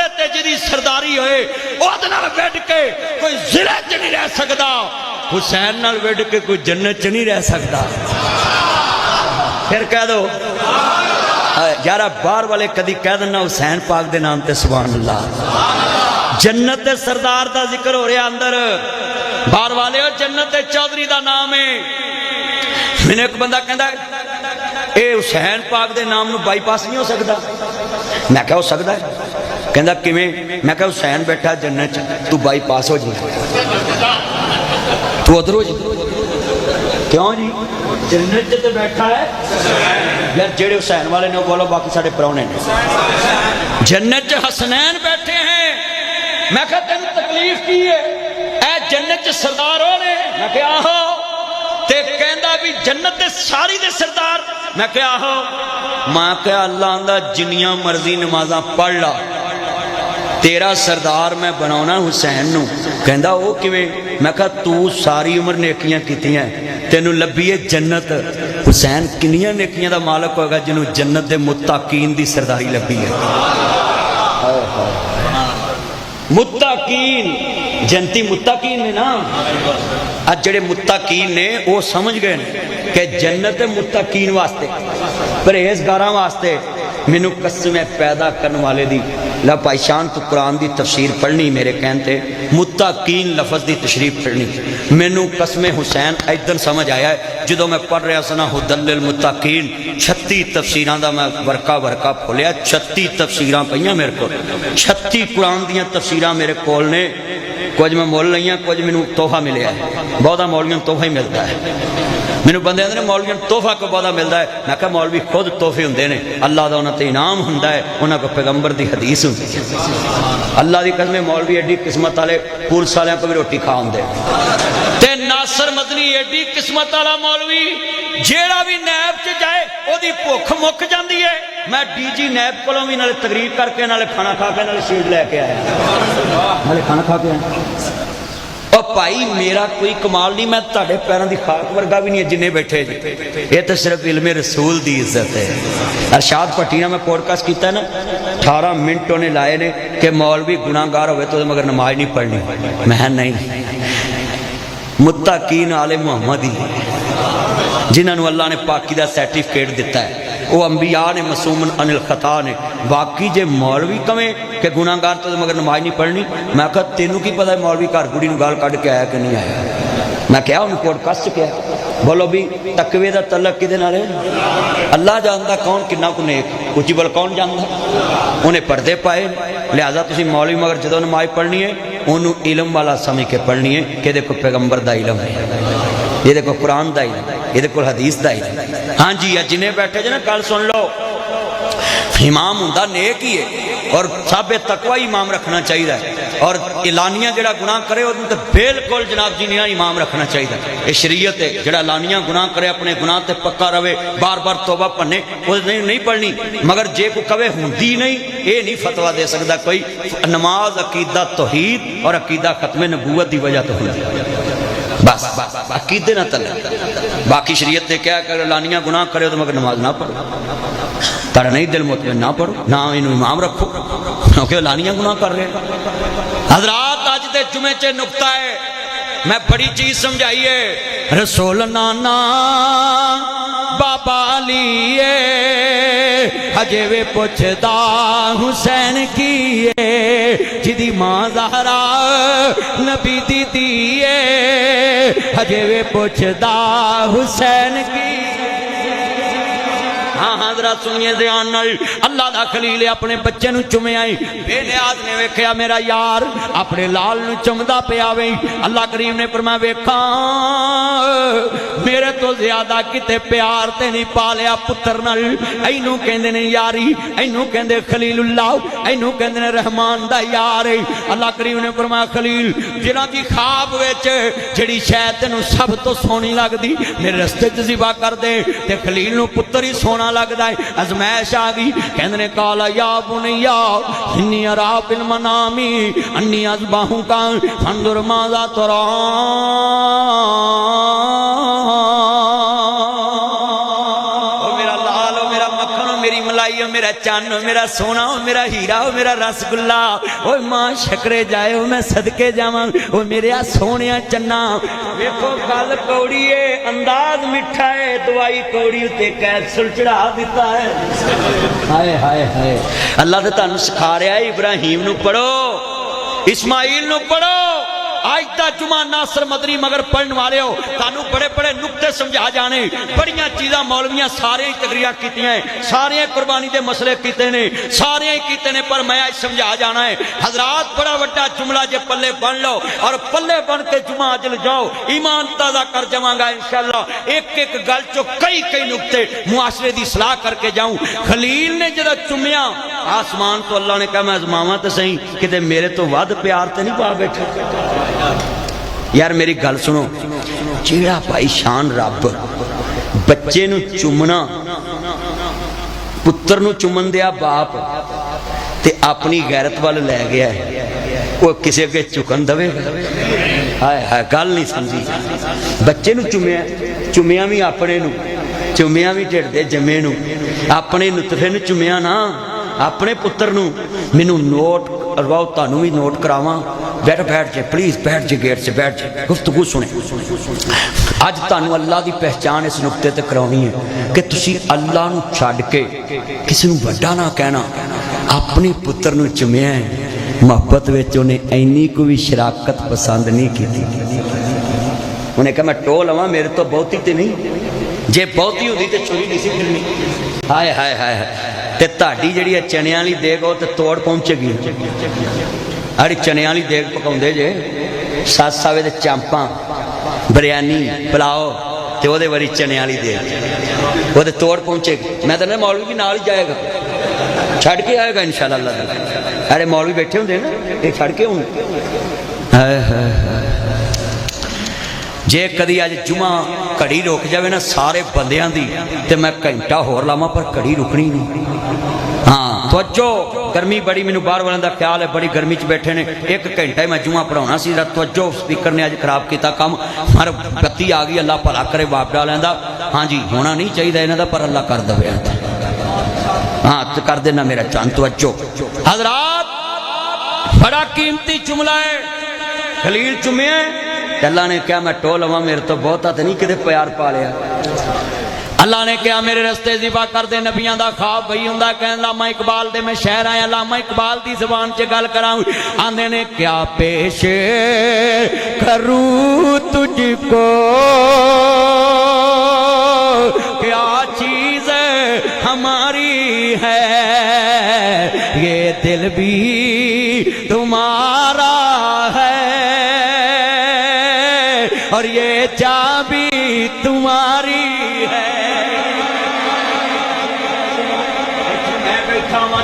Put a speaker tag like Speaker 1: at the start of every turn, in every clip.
Speaker 1: ضلع تے جدی سرداری ہوئے وہ نال وڈ کے کوئی ضلع چ نہیں رہ سکتا، حسین نال وڈ کے کوئی جنت چ نہیں رہ سکتا۔ پھر کہہ دو یارہ باہر والے کدی کہہ دینا حسین پاک دے نام تے سبحان اللہ۔ جنت سردار دا ذکر ہو رہا اندر، باہر والے جنت چودھری دا نام ہے۔ میں نے ایک بندہ کہندا اے حسین پاک دے نام نو بائی پاس نہیں ہو سکتا؟ میں کہا ہو سکتا ہے، کہندا کیویں؟ میں کہا حسین بیٹھا جنت تو بائی پاس ہو جی، تو ادھر ہو جی۔ کیوں جی؟ جنت تے بیٹھا ہے یار، جڑے حسین والے نے بولو، باقی ساڑھے پرونے نے۔ جنت حسنین بیٹھے ہیں، میں کہا تین تکلیف کی ہے؟ اے جنت سردار ہو نے؟ میں کہا آہو۔ تے کہندا بھی جنت ساری دے سردار؟ میں کہا آہو۔ میں کہا اللہ اندہ جنیاں مرضی نمازاں پڑھ لا، تیرا سردار میں بناونا حسین نو۔ کہندا او کیویں؟ میں کہا تو ساری عمر نیکیاں کیتی ہیں، تینوں لبھی ہے جنت۔ حسین کنیاں نیکیاں دا مالک ہوگا جنہوں جنت دے متقین دی سرداری لبھی ہے۔ متقین جنتی متقین نے نا، آج جڑے متقین نے وہ سمجھ گئے کہ جنت متقین واسطے، پرہیزگاراں واسطے۔ مینوں قسم پیدا کرنے والے دی لا پائشان تو قرآن دی تفسیر پڑھنی، میرے کہنتے متقین لفظ دی تشریف پڑھنی، مینوں قسم حسین ایدن سمجھ آیا ہے جدو میں پڑھ رہا سنا ہدل للمتقین 36 تفسیران دا میں ورکا کھولیا، 36 تفسیران پہیاں میرے کو، 36 قرآن دیاں تفسیران میرے کول نے، کچھ میں مول لئیاں، کچھ مینوں تحفہ ملیا ہے، بہتا مولیاں تحفہ ہی ملتا ہے۔ مینوں بندے اندر مولویوں تحفہ کو بہت ملتا ہے، میں کہا مولوی خود تحفے ہوندے نے، اللہ دا انہاں تے انعام ہوندا ہے، انہاں کو پیغمبر دی حدیث ہوندی ہے۔ اللہ دی قسم مولوی ایڈی قسمت والے پولیس والیاں کو بھی روٹی کھا ہوندے تے ناصر مدنی ایڈی قسمت والا مولوی جیڑا بھی نیب چ جائے او دی بھوک مک جاندی ہے۔ میں ڈی جی نیب کولوں بھی نالے تقریر کر کے نالے کھانا کھا کے نالے شیٹ لے کے آیا، نالے کھانا کھا کے آیا۔ اور بھائی میرا کوئی کمال نہیں، میں تہاڈے پیراں دی خاک ورگا بھی نہیں ہے جنہیں بیٹھے جی، یہ تو صرف علم رسول دی عزت ہے۔ ارشاد پٹینا میں پوڈ کاسٹ کیتا ہے نا، 18 منٹ انہیں لائے نے کہ مولوی گناہ گار ہوئے تو مگر نماز نہیں پڑھنی، میں نہیں۔ متقین آل محمدی جنہاں نو اللہ نے پاکی دا سرٹیفکیٹ دیتا ہے، وہ انبیاء نے معصوم عن الخطا نے۔ باقی جے مولوی کمیں کہ گناہ گار تو مگر نماز نہیں پڑھنی، میں کہا تینوں کی پتہ ہے مولوی گھر گڑی نو گال کٹ کے آیا کہ نہیں آیا؟ میں کہا انہوں پوڈ کاسٹ کیا بولو بھی تقوی دا تعلق کدے نال ہے؟ اللہ جاندا کون کنا کو نیک، اچھی بول کون جاندا؟ انہیں پردے پائے، لہذا تسی مولوی مگر جدو نماز پڑھنی ہے انہوں علم والا سمجھ کے پڑھنی ہے کہ دیکھو پیغمبر دا علم ہے، یہ دیکھو قرآن دا علم، یہ دیکھو حدیث دا علم۔ ہاں جی جنہیں بیٹھے جنا کل سن لو، امام ہوندا نیک ہی ہے اور سب تقوی امام رکھنا چاہیے، اور اعلانیہ جڑا گناہ کرے وہ تے بالکل جناب جی نہیں امام رکھنا چاہیے۔ یہ شریعت ہے، جڑا اعلانیہ گناہ کرے اپنے گناہ تے پکا رہے، بار بار توبہ پڑھنے وہ نہیں پڑھنی، مگر جے کو کہے ہوندی نہیں یہ نہیں فتویٰ دے سکتا کوئی۔ نماز عقیدہ توحید اور عقیدہ ختم نبوت دی وجہ تو ہوندی بس عقیدے نہ تعلق، باقی شریعت نے کیا کہ اعلانیہ گناہ کرے تو مگر نماز نہ پڑھو، تارا نہیں دل مطمئن نہ پڑھو، نہ انہوں امام رکھو کیونکہ اعلانیہ گناہ کر رہے ہیں۔ حضرات آج دے جمعے چے نکتہ ہے، میں بڑی چیز سمجھائیے، رسول نانا بابا لیے ہجے وے پوچھدا حسین کیے، جدی ماں زہرا نبی دی دیے ہجے وے پوچھدا حسین کی۔ ہاں حضرات سنیے دھیان نال، اللہ دا خلیل اپنے بچے نو چومے آئی، بے نیاز نے ویکھیا میرا یار اپنے لال نو چمدا پیا وے، اللہ کریم نے فرمایا ویکھاں میرے تو زیادہ کتے پیار تے نہیں پالیا پتر نال، اینو کہندے نے یاری، اینو کہندے خلیل اللہ، اینو کہندے نے رحمان دا یار۔ اللہ کریم نے فرمایا خلیل جنہاں دی خواب وچ جڑی شے تینوں سب تو سونی لگدی میرے رستے تے ذبح کر دے، تے خلیل نو پتر ہی سونا لگدا ہے۔ ازمائش آ گئی، کہندے نے کالا یا بنیا انی ارا بالمنامی انی اذبحک فانظر ماذا ترى، میرا لال میرا مکھن میری ملائی میرا چن ہو میرا سونا ہو میرا ہیرا ہو میرا رسگلا او ماں شکرے جائے ہو میں صدقے جاواں او میرے سونیا چنا ویکھو گل کوڑی ہے انداز میٹھا ہے دوائی کوڑی تے کیپسول چڑھا دیتا ہے ہائے ہائے ہائے اللہ تے تانوں سکھا رہا ہے ابراہیم نو پڑھو اسماعیل نو پڑھو آج تا جمعہ ناصر مدنی مگر پڑھن والے ہو تانوں بڑے بڑے نکتے سمجھا جانے بڑیاں چیزاں مولویاں سارے ہی تقریریں کیتیاں ہیں سارے قربانی دے مسئلے کیتے نے سارے ہی کیتے نے پر میں آج سمجھا جانا ہے حضرات بڑا بڑا جملہ جے پلے بن لو اور پلے بن کے جمعہ اجل جاؤ ایمان تازہ کر جاواں گا انشاءاللہ ایک ایک گل چو کئی کئی نکتے معاشرے دی اصلاح کر کے جاؤں خلیل نے جدہ چمیا آسمان تو اللہ نے کہا میں ازماواں تے صحیح کہ میرے تو ود پیار تے نہیں پا بیٹھے یار میری گل سنو جیڑا بھائی شان رب بچے نو چومنا پتر نو چومن دیا باپ تے اپنی غیرت وال لے گیا ہے وہ کسی کے چکن دوے ہائے ہائے گل نہیں سمجھی بچے نو چومیا بھی اپنے نو چومیا بھی ڈھڑ دے جمے نو اپنے نطفے نو چومیا نا اپنے پتر نو مینوں نوٹ ارواؤ تانوں بھی نوٹ کراواں بیٹھ جائے پلیز بیٹھ جائے گیٹ سے بیٹھ جائے گفتگو سنیں آج تانوں اللہ دی پہچان اس نقطے تے کرانی ہے کہ تسی اللہ نو چھڑ کے کسی نو بڑا نہ کہنا اپنے پتر نو چمیا ہے محبت وچ انہیں اینی کو بھی شراکت پسند نہیں کی تھی انہیں کہا میں ٹو لواں میرے تو بہتی تے نہیں جے بہتی ہوتی تے چھوڑی نہیں سی پھرنی ہائے ہائے ہائے تے تہاڈی جڑی ہے چنیاں لی دیگ ہو تے توڑ پہنچے گی اڑی چنیاں لی دیگ پکاؤندے جے سات ساوے دے چامپاں بریانی پلاؤ تے او دے وری چنیاں لی دیگ او دے توڑ پہنچے گی میں تے نا مولوی بھی نال ہی جائے گا چھڑ کے آئے گا انشاءاللہ اللہ ارے مولوی بیٹھے ہوندے نا یہ چھڑ کے ہوندے ہائے ہائے جے کدی آج جمعہ کڑی روک جاوے نا سارے بندیاں دی تے میں گھنٹہ ہور لاواں پر کڑی رکنی نہیں ہاں توجہ گرمی بڑی مینوں باہر والوں دا خیال ہے بڑی گرمی چ بیٹھے نے ایک گھنٹہ میں جمعہ پڑھاਉਣਾ سی توجہ سپیکر نے اج خراب کیتا کام ہر بتی آ گئی اللہ بھلا کرے باپ ڈالیں دا ہاں جی ہونا نہیں چاہیے انہاں دا پر اللہ کر دے ہاں تو کر دینا میرا چاند توجہ حضرات بڑا قیمتی جملہ ہے خلیل چمے اللہ نے کہا میں ٹو لواں میرے تو بہتا تے نہیں کدے پیار پا لیا اللہ نے کہا میرے رستے ذبح کر دے نبیاں دا خواب بھئی ہوندا کہ علامہ اقبال دے میں شہر آیا علامہ اقبال دی زبان چ گل کراں آندے نے کیا پیش کروں تجھ کو کیا چیز ہماری ہے یہ دل بھی تمہارا ہے اور یہ چابی تمہاری ہے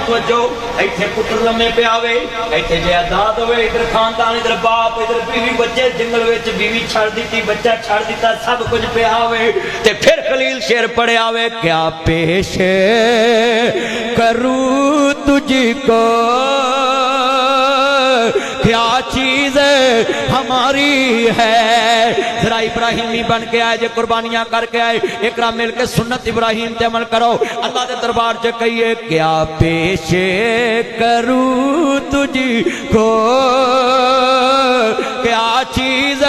Speaker 1: توجہ ایتھے پتر لمے پہ آوے ایتھے جائیداد ہوئے ادھر خاندان ادھر باپ ادھر بیوی بچے جنگل وچ بیوی چھڑ دیتی بچہ چھڑ دیتا سب کچھ پہ آوے تے پھر خلیل شیر پڑے آوے کیا پیش کروں تجھ کو کیا چیز ہماری ہے ذرا ابراہیمی بن کے آئے جے قربانیاں کر کے آئے اقرا مل کے سنت ابراہیم تے عمل کرو اللہ دے دربار سے کہیے کیا پیش کروں تجھ کو کیا چیز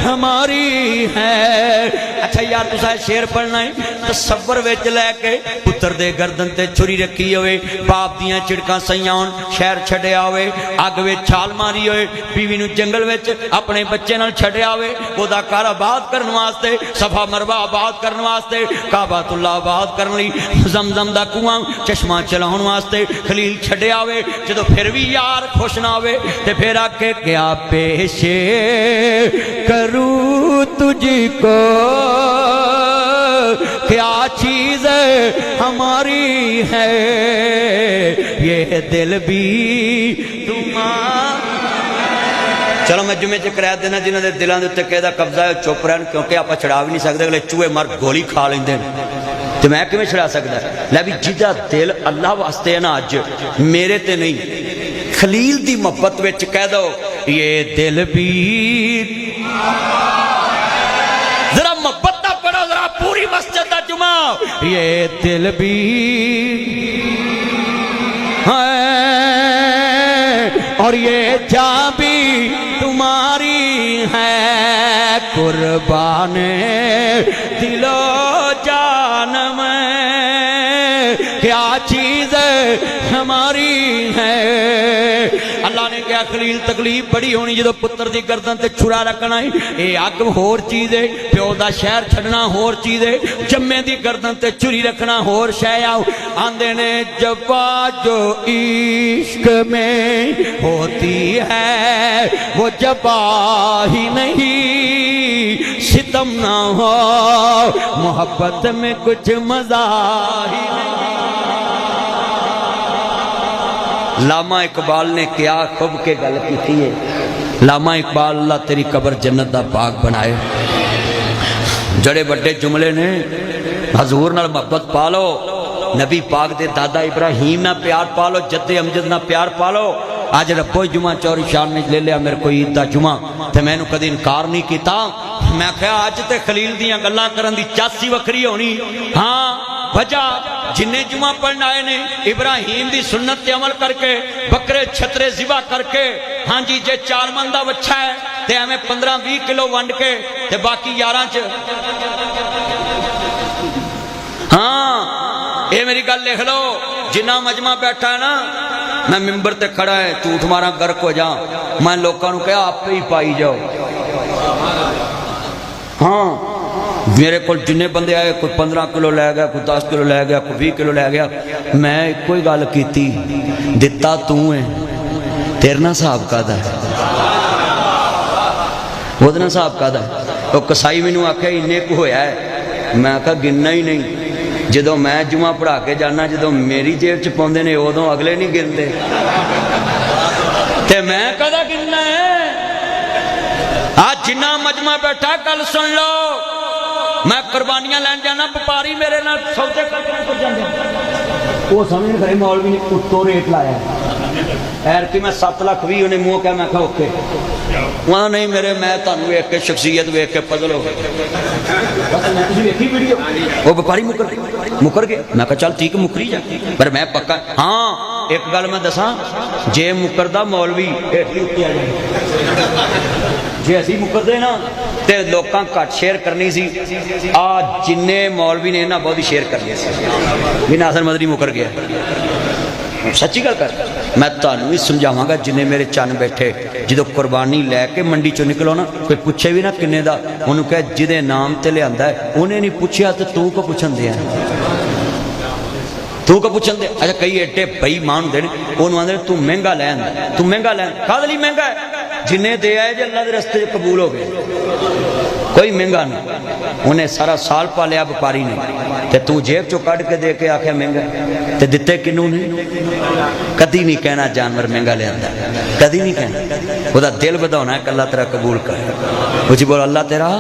Speaker 1: ہماری ہے اچھا یار تسا شیر پڑھنا ہے تصور وچ لے کے پتر دے گردن تے چھری رکھی ہوئے باپ دیاں چڑکاں سیاں شہر چھڈیا ہوئے اگ وچ چھال ماری ہوئے بیوی نو جنگل وچ اپنے بچے نال چھڈیا ہوئے او دا گھر آباد کرن واسطے صفا مروہ آباد کرن واسطے کعبۃ اللہ آباد کرن لئی زمزم دا کنواں چشمہ چلاون واسطے خلیل چھڈیا ہوئے جدو پھر بھی یار خوش نہ ہوئے تے پھر آ کے کیا پیش کروں تجھ کو کیا چیز ہماری ہے یہ دل بھی تمہارا چلو میں جمعے چ کرایہ دینا جنہوں نے دلوں کے اتنے قیدا قبضہ ہے چپ رہن کیونکہ آپ چھڑا بھی نہیں سکتے اگلے چوہے مر گولی کھا لیندے تو میں کیویں چھڑا سکتا لے بھی جہاں دل اللہ واسطے ہے نا اج میرے تے نہیں خلیل دی محبت وچ کہہ دو یہ دل بھی ذرا محبت دا پڑھو ذرا پوری مسجد دا جمعہ یہ دل بھی ہے اور یہ جاں بھی تمہاری ہے قربان دل و جان میں کیا چیز ہماری ہے اللہ نے کیا خلیل تکلیف بڑی ہونی جدو پتر دی گردن تے چھڑا رکھنا ہے اے اگ ہور چیز ہے پیو دا شہر چھڑنا ہور چیز ہے جمے دی گردن تے چھری رکھنا ہور شے آؤ آندے نے جفا جو عشق میں ہوتی ہے وہ جفا ہی نہیں ستم نہ ہو محبت میں کچھ مزہ ہی نہیں علامہ اقبال نے کیا خوب کے گل کی تھی ہے علامہ اقبال اللہ تیری قبر جنت دا باغ بنائے جڑے بڑے جملے نے حضور نال محبت پالو نبی پاک دے دادا ابراہیم نہ پیار پالو جد امجد نہ پیار پالو آج ربو جمعہ چوری شان میں لے لیا میرے کو عید دا جمعہ تے میں نو کدی انکار نہیں کیتا میں کہا آج تے خلیل دیاں گلاں کرن دی چاسی وکھری ہونی ہاں وجہ جنہیں جمعہ پڑھنا آئے نے ابراہیم دی سنت تے عمل کر کے بکرے چھترے ذبح کر کے ہاں جی جے 4 مندہ بچہ ہے تے ہمیں 15-20 کلو ونڈ کے تے باقی 11 چ ہاں اے میری گل لکھ لو جنہ مجمع بیٹھا ہے نا میں ممبر تے کھڑا ہے جھوٹ مارا گرک ہو جا میں لوگوں نے کہا آپ پہ ہی پائی جاؤ ہاں میرے کو جنہیں بندے آئے کوئی 15 کلو لے گیا کوئی 10 کلو لے گیا کوئی 20 کلو لے گیا میں کوئی گل کیتی دتا تو ہے تیرنا صاحب کا دا ہے ودنا صاحب کا دا ہے تو کسائی میں نو آکھے انہیں کو ہویا ہے میں آکھا گننا ہی نہیں جدو میں جمعہ پڑھا کے جانا جدو میری جیب چ پوندے نے ادوں اگلے نہیں گنتے تے میں کدا گننا ہے آج جنہ مجمع بیٹھا کل سن لو میں قربانیاں لین جانا بپاری میرے نال سودے کر کے جاندے وہ سمجھ کرے مولوی نے اتو ریٹ لایا ہے خیر کہ میں 7 لاکھ بھی انہیں منہ کہا میں کہا اوکے وہاں نہیں میرے میں تانوں ویکھ کے شخصیت ویکھ کے فضل ہو گئے بس میں تسی ویکھی ویڈیو وہ بپاری مکر گئے میں کہا چل ٹھیک مکری جا پر میں پکا ہاں ایک گل میں دساں جے مکردہ مولوی ایٹھی اٹھی آ جائے جی ایسی مکردے نا تے لوکاں کٹ شیئر کرنی سی آج جننے مولوی نے نا بہت ہی شیئر کرنی سی بھی ناصر مدنی مکر گیا سچی گل کر میں تانوں ہی سمجھاواں گا جنہیں میرے چن بیٹھے جدو قربانی لے کے منڈی چوں نکلو نا کوئی پوچھے بھی نا کنے دا انہوں کہے جدے نام تے لے آندا ہے انہیں نہیں پوچھیا تے تو کو پوچھن دیا تو کو پوچھن دے اچھا کئی ایٹے بھائی مان دے انہوں آندے تو مہنگا لین تو مہنگا لین کھادلی مہنگا ہے جنہیں دے آئے جو اللہ دے رستے جو قبول ہو گئے کوئی مہنگا نہیں انہیں سارا سال پالیا بپاری نے تے تو جیب چو کٹ کے دے کے آکھیا مہنگا تے دیتے کنوں نے کدی نہیں کہنا جانور مہنگا لے آندا کدی نہیں کہنا وہ دا دل بدھونا ہے کہ اللہ تیرا قبول کر مجھے بول اللہ تیرا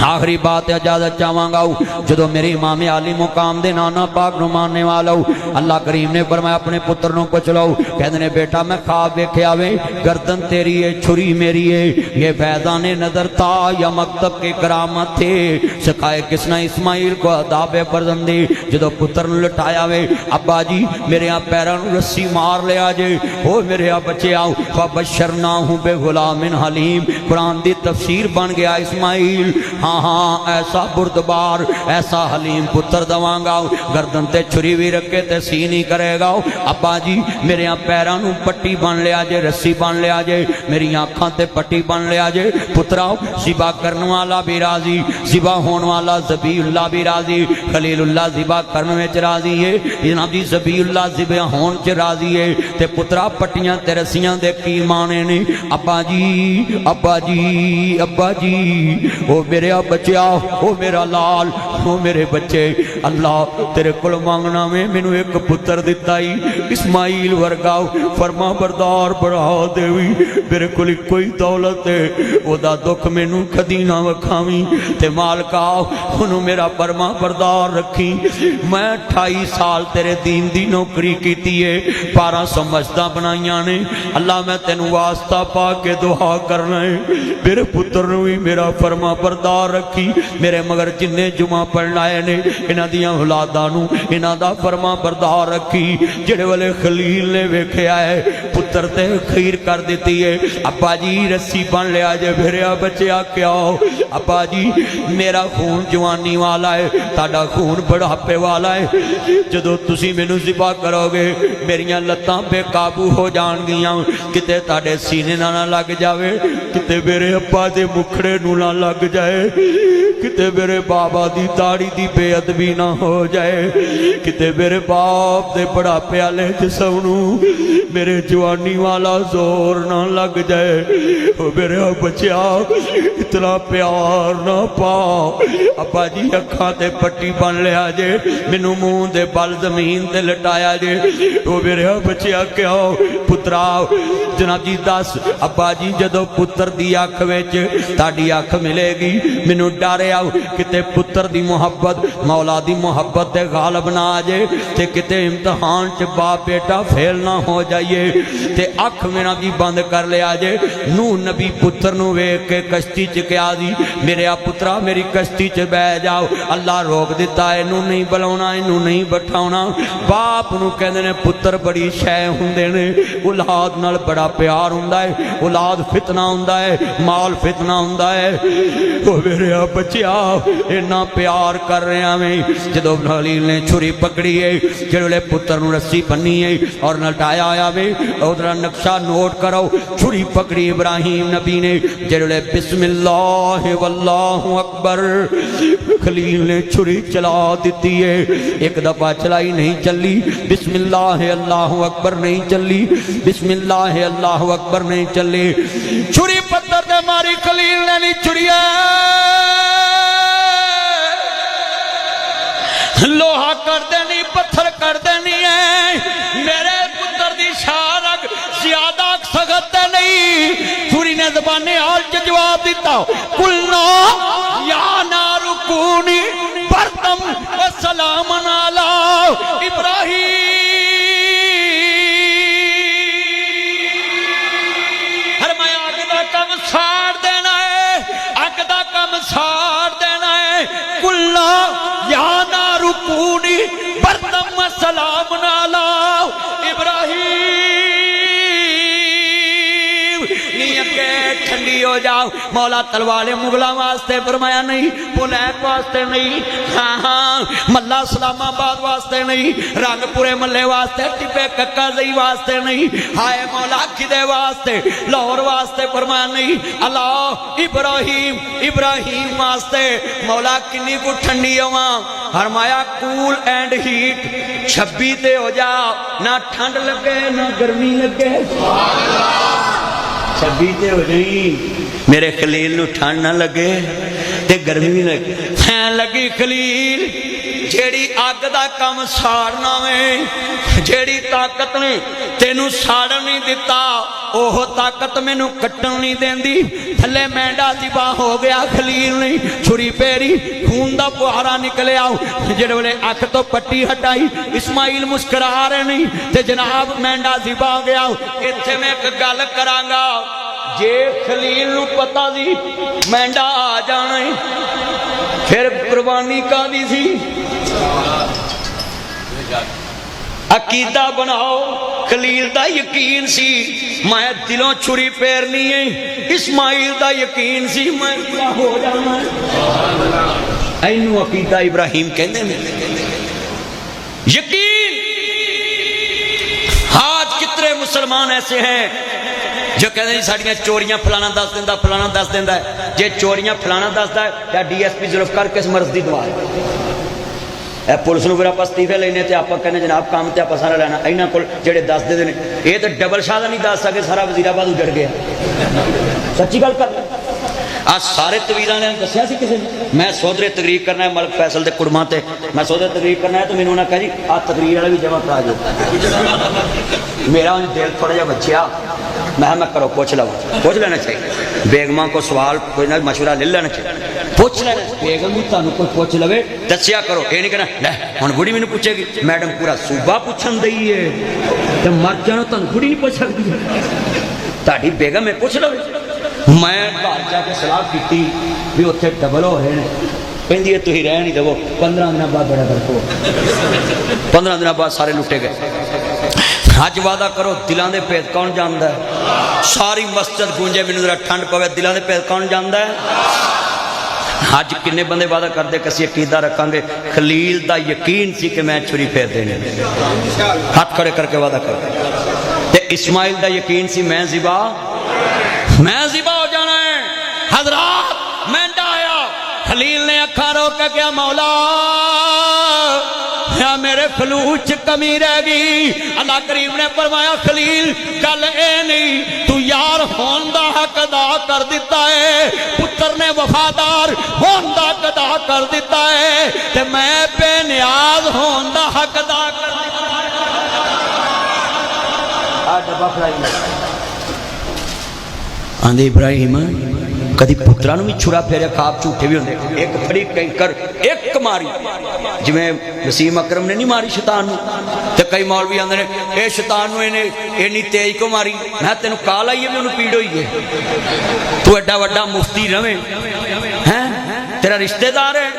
Speaker 1: آخری بات اجازت چاہواں گا جدو میری امام عالی مقام دے نانا پاک نو ماننے والا اللہ کریم نے فرمایا اپنے پتر نو پوچھ لو کہتے نے بیٹا میں خواب دیکھے آوے گردن تیری ہے چھری میری ہے یہ فیضان نظر تھا یا مکتب کے کرامت تھے سکھائے کس نے اسماعیل کو عذاب فرزندی جدو پتر نو لٹایا وے ابا جی میرے ہاں پیران رسی مار لے آجے ہو میرے ہاں بچے آؤ فبشرناہم بغلام حلیم قرآن دی تفسیر بن گیا اسماعیل ہاں ایسا بردبار ایسا حلیم پتر دواں گا گردن تے چھری بھی رکھے تے سینی کرے گا ابا جی میرے ہاں پیرانوں پٹی بن لے آجے رسی بن لے آجے میری آنکھاں تے پٹی بن لے آجے پتراؤ ذبح کرنے والا بھی راضی ذبح ہون والا ذبیح اللہ بھی راضی خلیل اللہ ذبح کرنے میں راضی ہے جناب جی ذبیح اللہ ذبح ہون چ راضی ہے تے پترا پٹیاں تے رسیاں دے کی مانے نے ابا جی ابا جی ابا جی وہ میرے بچے او میرا لال او میرے بچے اللہ تیرے کل مانگنا میں میں نے ایک پتر دیتا ہی اسماعیل ورگاؤ فرما بردار بڑھا دیوی میرے کل کوئی دولت ہے وہ دا دکھ میں نے کدی نہ وکھاویں تے مالکاؤ انہوں میرا فرما بردار رکھی میں 28 سال تیرے دین دی نوکری کیتی ہے 1200 مسجداں بنائیاں نے اللہ میں تینوں واسطہ پا کے دعا کرنا ہے میرے پتر نو ہی میرا فرما بردار رکھی میرے مگر جننے جمعہ پڑھنا آئے نے انہاں دیاں اولاداں نو انہاں دا فرما بردار رکھی جڑے والے خلیل نے ویکھے آئے پتر تے خیر کر دیتی ہے ابا جی رسی بن لیا جے بھریا بچیا کیا ہو ابا جی میرا خون جوانی والا ہے تاڑا خون بڑھاپے والا ہے جدو تسی میں نو ذبح کرو گے میریاں لتاں بے قابو ہو جان گیاں کتے تاڑے سینے نہ لگ جاوے کتے میرے ابا دے مکھڑے نو نہ لگ جائے کتے میرے بابا دی داڑھی دی بے ادبی نہ ہو جائے کتے میرے باپ دے بڑا پیالے جسم نو میرے جوانی والا زور نہ لگ جائے او میرے بچیا اتنا پیار نہ پا ابا جی اکھاں تے پٹی بن لیا جے مینوں منہ دے بل زمین تے لٹایا جے او میرے بچیا کیا پترا جناب جی دس ابا جی جدو پتر دی اکھ وچ تاڈی اکھ ملے گی مینوں ڈر آؤ کتے پتر دی محبت مولا دی محبت تے غالب نہ آ جائے تے کتے امتحان چ باپ بیٹا فیل نہ ہو جائیے تے اکھ میرا دی بند کر لیا جے نو نبی پتر نو ویکھ کے کشتی چ کیا دی میرے پترا میری کشتی چ بہ جاؤ اللہ روک دیتا ہے انہوں نہیں بلاونا انہوں نہیں بٹھاونا باپ نو کہندے نے پتر بڑی شے ہوندے نے اولاد نال بڑا پیار ہوندا ہے اولاد فتنہ ہوندا ہے مال فتنہ ہوندا ہے او میرے بچیا اتنا پیار کر رہے ہیں میں جدو خلیل نے چھری پکڑی ہے جڑے پتر نو رسی بنی ہے اور لٹایا آیا میں ادھر نقشہ نوٹ کرو چھری پکڑی ابراہیم نبی نے جڑے بسم اللہ واللہ اکبر خلیل نے چھری چلا دیتی ہے ایک دفعہ چلائی نہیں چلی بسم اللہ اللہ اکبر نہیں چلی بسم اللہ اللہ اکبر نہیں چلی چھری پتھر دے ماری خلیل نے نہیں چھڑیا لوہا کر دینی پتھر کر دینی ہے میرے پتر دی شارک زیادہ سخت نہیں چھری نے زبانے حال چ جواب دیتا قلنا یا نار کونی بردم و سلام علی ابراہیم فرمایا اگ دا کم ساڑ دینا ہے اگ دا کم ساڑ دینا ہے قلنا یا نار کونی بردم و سلام علی ابراہیم ٹھنڈی ہو جاؤ مولا تلوار مغلہ واسطے فرمایا نہیں پولیک واسطے نہیں ہاں ہاں ملہ اسلام آباد واسطے نہیں رنگ پورے ملے واسطے ٹپے ککا زئی واسطے نہیں ہائے مولا کدے واسطے لاہور واسطے فرمایا نہیں اللہ ابراہیم ابراہیم واسطے مولا کنی کو ٹھنڈی ہوا فرمایا کول اینڈ ہیٹ 26 تے ہو جا نہ ٹھنڈ لگے نہ گرمی لگے 26 تے ہو جائیں میرے خلیل نو ٹھنڈ نہ لگے تے گرمی لگے پھین لگی خلیل جیڑی آگ دا کم ساڑنا میں جیڑی طاقت نے تینو ساڑن نہیں دیتا اوہ طاقت میں نو کٹن نہیں دین دی تھلے مینڈا ذبح ہو گیا خلیل نہیں چھری پیری خون دا بہارا نکلے آؤ جڑے بولے آنکھ تو پٹی ہٹائی اسماعیل مسکرا رہے نہیں تے جناب مینڈا ذبح ہو گیا اتھے میں ایک گل کرانگا جے خلیل نو پتا دی مینڈا آ جانا ہے پھر قربانی کا دی تھی عقیدہ بناؤ خلیل دا یقین سی میں دلوں چھری پیرنی ہے اسماعیل دا یقین سی میں کیا ہو جانا ہے اینو عقیدہ ابراہیم کہنے میں یقین آج کتنے مسلمان ایسے ہیں جو کہتے ہیں ساڑیاں چوریاں فلانا دس دیندہ فلانا دس دیندہ ہے جے چوریاں فلانا دس دا ہے یا ڈی ایس پی ذوالفقار کس مرض دی دعا ہے اے پولیس نو پھر آپ استعفے لینے تے آپ کہنے جناب کام تے آپ سارا لینا اینا کول جڑے دس دے دینے یہ تو ڈبل شاہ نہیں دس سکے سارا وزیر آباد اجڑ گیا سچی گل کر آج سارے طویلہ نے دسیا سی کسی نے میں سودرے تقریر کرنا ہے ملک فیصل دے کڑماں تے میں سودرے تقریر کرنا ہے تو میں نے کہا جی آج تقریر والا بھی جمع کرا جو میرا دل تھوڑا جا بچیا میں کرو پوچھ لینا چاہیے بیگماں کو سوال کوئی نہ مشورہ لے لینا چاہیے پوچھ لینا بیگم بھی تانوں کوئی پوچھ لوے دسیا کرو یہ نہیں کہنا لے ہن بڑی مینوں پوچھے گی میڈم پورا صوبہ پوچھن دئی ہے تے مر جانا تانوں بڑی نہیں پوچھ سکدی تہاڈی بیگم ہے پوچھ لو میں گھر جا کے سلاح کی بھی اتنے ڈبل ہو رہے ہیں کہندی ہے تھی رہ نہیں دو 15 دن بعد بڑا فرق ہو 15 دن بعد سارے لٹے گئے حج وعدہ کرو دلان دے پیت کون جاندا ہے ساری مسجد گونجے مینوں ذرا ٹھنڈ پوے دلان دے پیت کون جاندا ہے حج کنے بندے وعدہ کر دے کسی عقیدہ رکھاں گے خلیل دا یقین سی کہ میں چھری پھیر دینے ہاتھ کھڑے کر کے وعدہ کر تے اسماعیل دا یقین سی میں ذبح ہو جانا ہے حضرات مینڈا آیا خلیل نے اکھاں رو کے کیا مولا یا میرے خلوچ کمی رہ گئی اللہ کریم نے فرمایا خلیل گل اے نہیں تو یار ہون دا حق ادا کر دیتا ہے پتر نے وفادار ہون دا حق ادا کر دیتا ہے تے میں بے نیاز ہون دا حق ادا کر دیتا ہے آندے ابراہیم کدی پترانو بھی چھڑا پھیرے خواب جھوٹے بھی ہوندے ایک پھڑی کنکر ایک ماری جویں وسیم اکرم نے نہیں ماری شیطان نو تے کئی مولوی آندے نے اے شیطان نو اینی تیز کو ماری میں تینوں کال آئی ہے بھی انہوں پیڑ ہوئی ہے تو ایڈا وڈا مفتی رہے ہیں تیرا رشتہ دار ہے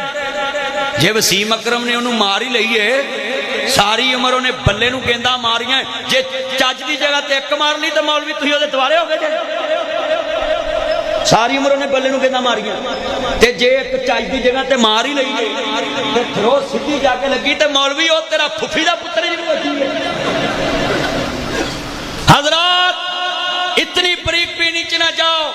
Speaker 1: جے وسیم اکرم نے انہوں ماری لئی ہے ساری عمر انہیں بلے نو گیندہ ماریاں جے چاج دی جگہ تے ایک مار لی تو مولوی تو ہی ہو دے دوارے ہو گئے جے ساری عمر انہیں بلے نو گیندہ ماریاں تے جے ایک چاج دی جگہ تے ماری لئی جے تے تھرو سدھی جا کے لگی تے مولوی ہو تیرا پھفی دا پتر جی ہوتی ہے حضرات اتنی بریک بھی نیچے نہ جاؤ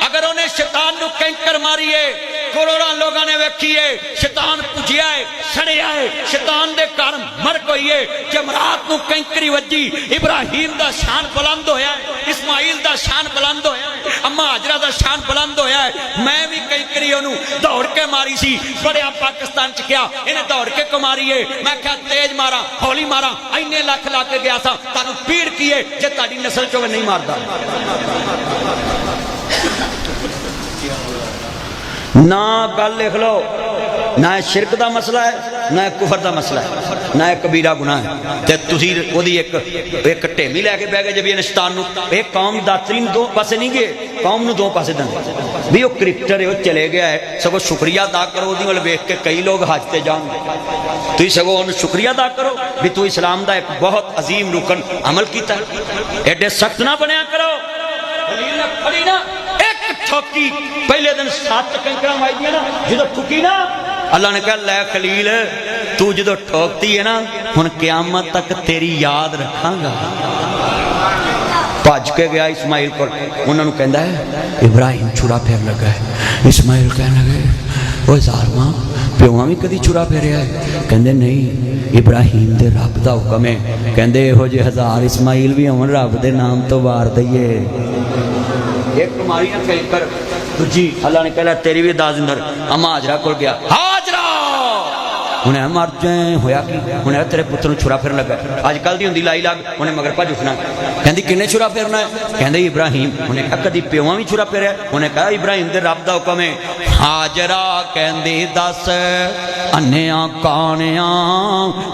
Speaker 1: اگر انہیں شیطان نو کینکر ماری ہے کروڑاں لوگاں نے ویکھی ہے شیطان پجیا ہے سڑیا ہے شیطان دے کارن مر گئی ہے جمرات نو کینکری وجی ابراہیم دا شان بلند ہویا ہے اسماعیل دا شان بلند ہویا ہے اما حجرہ دا شان بلند ہویا ہے میں بھی کینکری انہوں دوڑ کے ماری سی بڑیا پاکستان چکیا انہیں دوڑ کے کو ماری ہے میں کہا تیز مارا ہولی مارا اینے لاکھ لا کے گیا تھا تانو پیڑ کیے جے تاڑی نسل چوے نہیں ماردا نہ گل لکھ لو نہ شرک دا مسئلہ ہے نہ کفر دا مسئلہ ہے نہ کبیرہ گناہ ہے تے تسی او دی ایک ٹیمی لے کے بہ گئے جب یہ شیطان نو ایک قوم داترین دو پاسے نہیں گئے قوم نو دو پاسے دن بھی وہ کرکٹر ہے وہ چلے گیا ہے سگو شکریہ ادا کرو دی ول ویکھ کے کئی لوگ حج تے جان تو سگو ان شکریہ ادا کرو بھی تو اسلام دا ایک بہت عظیم رکن عمل کیتا ہے ایڈے سخت نہ بنیا کرو خلیل نے کھڑی نا ٹھوکی پہلے دن 7 کنکراں مائی دیا نا جدو ٹھوکی نا اللہ نے کہا لے خلیل تو جدو ٹھوکتی ہے نا ہن قیامت تک تیری یاد رکھاں گا پاج کے گیا اسماعیل کو انہوں نے کہندا ہے ابراہیم چھڑا پھیر لگا ہے اسماعیل کہنے لگے اوہ زارواں پیواں بھی کدی چھڑا پھیریا ہے کہندے نہیں ابراہیم دے رب دا حکم ہے کہندے ہو جے 1000 اسماعیل بھی ہون رب دے نام تو وار دئیے ایک ماری نہ کہیں کر جی اللہ نے کہا تیری بھی دا زندر اما حاجرہ کھل گیا حاجرہ انہیں مار جائیں ہویا کی انہیں تیرے پتر چھڑا پھر لگا آج کل دی ہوندی لائی لاگ انہیں مگر پاج اٹھنا کہندی کنے چھڑا پھرنا ہے کہندی ابراہیم انہیں کہا کدی پیواں بھی چھڑا پھر ہے انہیں کہا ابراہیم دے رب دا حکم ہے حاجرہ کہندی دس انیاں کانیاں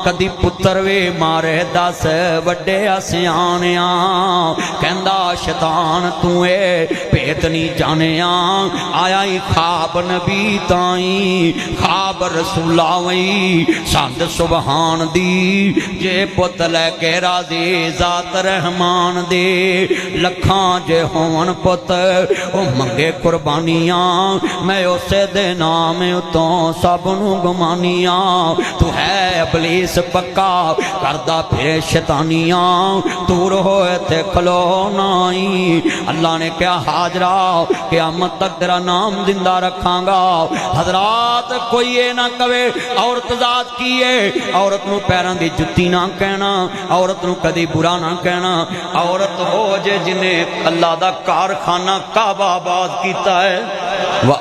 Speaker 1: کدی پتر وے مارے دس وڈے اسیانیاں کہندا شیطان تو اے پیت نہیں جانیاں آیا ہی خواب نبی تائیں خواب رسول آوئی سند سبحان دی جے پت لے کے راضی ذات رحمان دے لکھاں جے ہون پت او منگے قربانیاں میں اسے دے نام اتوں سب نو گمانیاں تو ہے ابلیس پکا کردہ پھر شیطانیاں دور ہوئے تھے کھلو نائی اللہ نے کیا حاجرہ قیامت تک تیرا نام زندہ رکھاں گا حضرات کوئی یہ نہ کہے عورت ذات کیے عورت نو پیران دی جتی نہ کہنا عورت نو کدی برا نہ کہنا عورت ہو جے جنہیں اللہ دا کارخانہ کعبہ آباد کیتا ہے